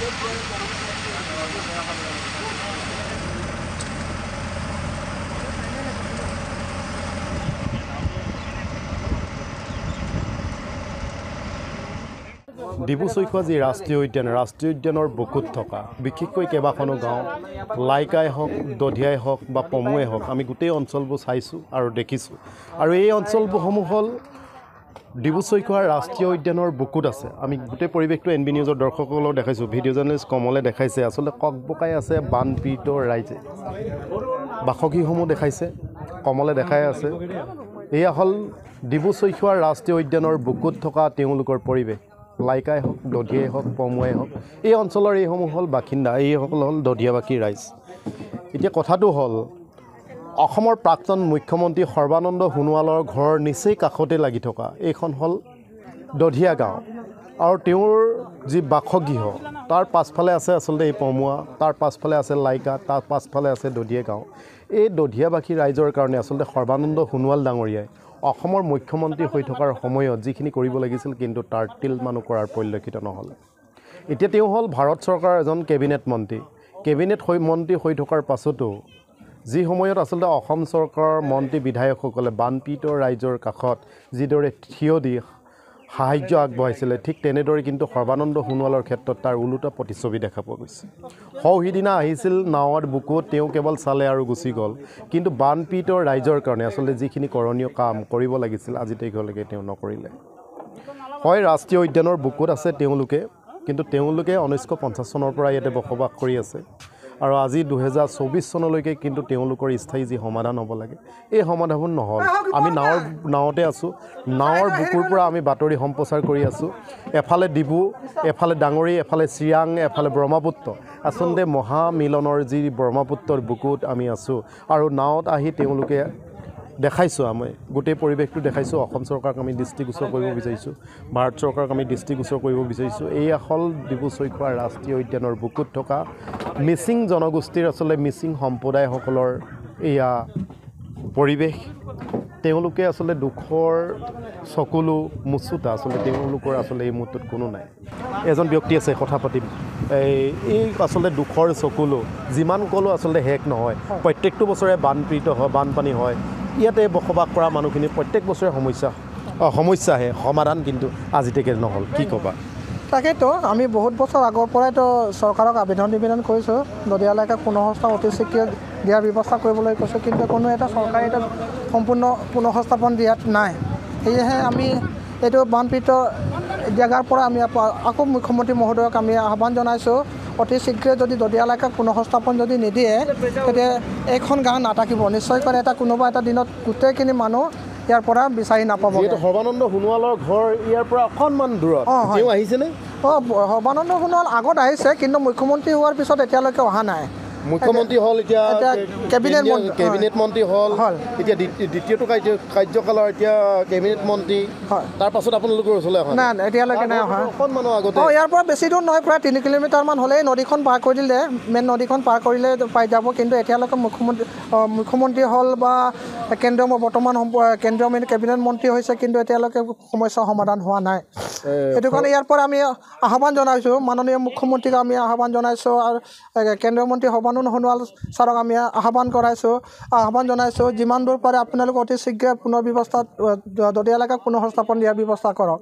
ডিব্ৰু চৈখোৱা যি ৰাষ্ট্ৰীয় উদ্যানৰ বুকুত থকা বিশেষকৈ কেইবাখনো গাঁও লাইকাই হওক দধিয়াই হওক বা পমুৱাই হওক আমি গোটেই অঞ্চলবোৰ চাইছোঁ আৰু দেখিছোঁ আৰু এই অঞ্চলসমূহ হ'ল ডিব্ৰু চৈখোৱা ৰাষ্ট্ৰীয় উদ্যানৰ বুকুত আছে আমি গোটেই পৰিৱেশটো NB নিউজৰ দৰ্শকসকলক দেখাইছোঁ ভিডিঅ' জাৰ্নেলিষ্ট কমলে দেখাইছে আচলতে ককবকাই আছে বানপীড়িত ৰাইজে বাসগৃহসমূহ দেখাইছে কমলে দেখাই আছে এয়া হ'ল ডিব্ৰু চৈখোৱা ৰাষ্ট্ৰীয় উদ্যানৰ বুকুত থকা তেওঁলোকৰ পৰিৱেশ লাইকাই হওক দধিয়াই হওক পমুৱাই হওক এই অঞ্চলৰ এইসমূহ হ'ল বাসিন্দা এইসকল হ'ল দধিয়াবাসী ৰাইজ এতিয়া কথাটো হ'ল অসমৰ প্ৰাক্তন মুখ্যমন্ত্ৰী সৰ্বানন্দ সোণোৱালৰ ঘৰৰ নিচেই কাষতে লাগি থকা এইখন হ'ল দধিয়া গাঁও আৰু তেওঁৰ যি বাসগৃহ তাৰ পাছফালে আছে আচলতে এই পমুৱা তাৰ পাছফালে আছে লাইকা তাৰ পাছফালে আছে দধিয়া গাঁও এই দধিয়াবাসী ৰাইজৰ কাৰণে আচলতে সৰ্বানন্দ সোণোৱাল ডাঙৰীয়াই অসমৰ মুখ্যমন্ত্ৰী হৈ থকাৰ সময়ত যিখিনি কৰিব লাগিছিল কিন্তু তাৰ তিলমানো কৰাৰ পৰিলক্ষিত নহ'ল এতিয়া তেওঁ হ'ল ভাৰত চৰকাৰৰ এজন কেবিনেট মন্ত্ৰী হৈ থকাৰ পাছতো যি সময়ত আচলতে অসম চৰকাৰৰ মন্ত্ৰী বিধায়কসকলে বানপীড়িত ৰাইজৰ কাষত যিদৰে থিয় দি সাহায্য আগবঢ়াইছিলে ঠিক তেনেদৰে কিন্তু সৰ্বানন্দ সোণোৱালৰ ক্ষেত্ৰত তাৰ ওলোটা প্ৰতিচ্ছবি দেখা পোৱা গৈছে সিদিনা আহিছিল নাৱৰ বুকুত তেওঁ কেৱল চালে আৰু গুচি গ'ল কিন্তু বানপীড়িত ৰাইজৰ কাৰণে আচলতে যিখিনি কৰণীয় কাম কৰিব লাগিছিল আজি তাৰিখলৈকে তেওঁ নকৰিলে হয় ৰাষ্ট্ৰীয় উদ্যানৰ বুকুত আছে তেওঁলোকে কিন্তু তেওঁলোকে 1950 চনৰ পৰা ইয়াতে বসবাস কৰি আছে আৰু আজি 2024 চনলৈকে কিন্তু তেওঁলোকৰ স্থায়ী যি সমাধান হ'ব লাগে এই সমাধান নহ'ল আমি নাৱতে আছোঁ নাৱৰ বুকুৰ পৰা আমি বাতৰি সম্প্ৰচাৰ কৰি আছোঁ এফালে ডিব্ৰু এফালে ডাঙৰি এফালে চিৰাং এফালে ব্ৰহ্মপুত্ৰ আচলতে মহামিলনৰ যি ব্ৰহ্মপুত্ৰৰ বুকুত আমি আছোঁ আৰু নাৱত আহি তেওঁলোকে দেখাইছোঁ আমি গোটেই পৰিৱেশটো দেখাইছোঁ অসম চৰকাৰক আমি দৃষ্টিগোচৰ কৰিব বিচাৰিছোঁ ভাৰত চৰকাৰক আমি দৃষ্টিগোচৰ কৰিব বিচাৰিছোঁ এয়া হ'ল ডিব্ৰু চৈখোৱা ৰাষ্ট্ৰীয় উদ্যানৰ বুকুত থকা মিচিং জনগোষ্ঠীৰ আচলতে মিচিং সম্প্ৰদায়সকলৰ এয়া পৰিৱেশ তেওঁলোকে আচলতে দুখৰ চকুলো মুচুতা আচলতে তেওঁলোকৰ আচলতে এই মুহূৰ্তত কোনো নাই এজন ব্যক্তি আছে কথা পাতিম এই আচলতে দুখৰ চকুলো যিমান ক'লেও আচলতে শেষ নহয় প্ৰত্যেকটো বছৰে বানপীড়িত হয় বানপানী হয় ইয়াতে বসবাস কৰা মানুহখিনি প্ৰত্যেক বছৰে সমস্যা আহে সমাধান কিন্তু আজিলৈকে নহ'ল কি ক'বা তাকেতো আমি বহুত বছৰ আগৰ পৰাইতো চৰকাৰক নিবেদন কৰিছোঁ দধিয়া এলেকাক পুনঃসংস্থাপন অতি শীঘ্ৰে দিয়াৰ ব্যৱস্থা কৰিবলৈ কৈছোঁ কিন্তু কোনো এটা চৰকাৰে এটা সম্পূৰ্ণ পুনঃসংস্থাপন দিয়াত নাই সেয়েহে আমি এইটো বানপীড়িত জেগাৰ পৰা আমি আকৌ মুখ্যমন্ত্ৰী মহোদয়ক আমি আহ্বান জনাইছোঁ অতি শীঘ্ৰে যদি দধিয়া এলেকাক পুনঃসংস্থাপন যদি নিদিয়ে তেতিয়া এইখন গাঁও নাথাকিব নিশ্চয়কৈ এটা কোনোবা এটা দিনত গোটেইখিনি মানুহ ইয়াৰ পৰা বিচাৰি নাপাব সৰ্বানন্দ সোণোৱালৰ ঘৰ ইয়াৰ পৰা অকণমান দূৰত তেওঁ আহিছেনে সৰ্বানন্দ সোণোৱাল আগত আহিছে কিন্তু মুখ্যমন্ত্ৰী হোৱাৰ পিছত এতিয়ালৈকে অহা নাই মুখ্যমন্ত্ৰী হ'ল এতিয়া কেবিনেট মন্ত্ৰী হ'ল এতিয়া দ্বিতীয়টো কাৰ্যকালৰ এতিয়া কেবিনেট মন্ত্ৰী তাৰ পাছত আপোনালোকৰ ওচৰলৈ অহা নাই এতিয়ালৈকে নাই অহা অকণমানো আগতে ইয়াৰ পৰা বেছি দূৰ নহয় প্ৰায় 3 কিলোমিটাৰমান হ'লেই নদীখন পাৰ কৰি দিলে মেইন নদীখন পাৰ কৰিলে পাই যাব কিন্তু এতিয়ালৈকে মুখ্যমন্ত্ৰী হ'ল বা বৰ্তমান কেন্দ্ৰীয় কেবিনেট মন্ত্ৰী হৈছে কিন্তু এতিয়ালৈকে সমস্যাৰ সমাধান হোৱা নাই সেইটো কাৰণে ইয়াৰ পৰা আমি আহ্বান জনাইছোঁ মাননীয় মুখ্যমন্ত্ৰীক আমি আহ্বান জনাইছোঁ আৰু কেন্দ্ৰীয় মন্ত্ৰী সৰ্বানন্দ সোণোৱাল ছাৰক আমি আহ্বান জনাইছোঁ যিমান দূৰ পাৰে আপোনালোকে অতি শীঘ্ৰে পুনৰ ব্যৱস্থাত দধিয়া এলেকাক পুনঃসংস্থাপন দিয়াৰ ব্যৱস্থা কৰক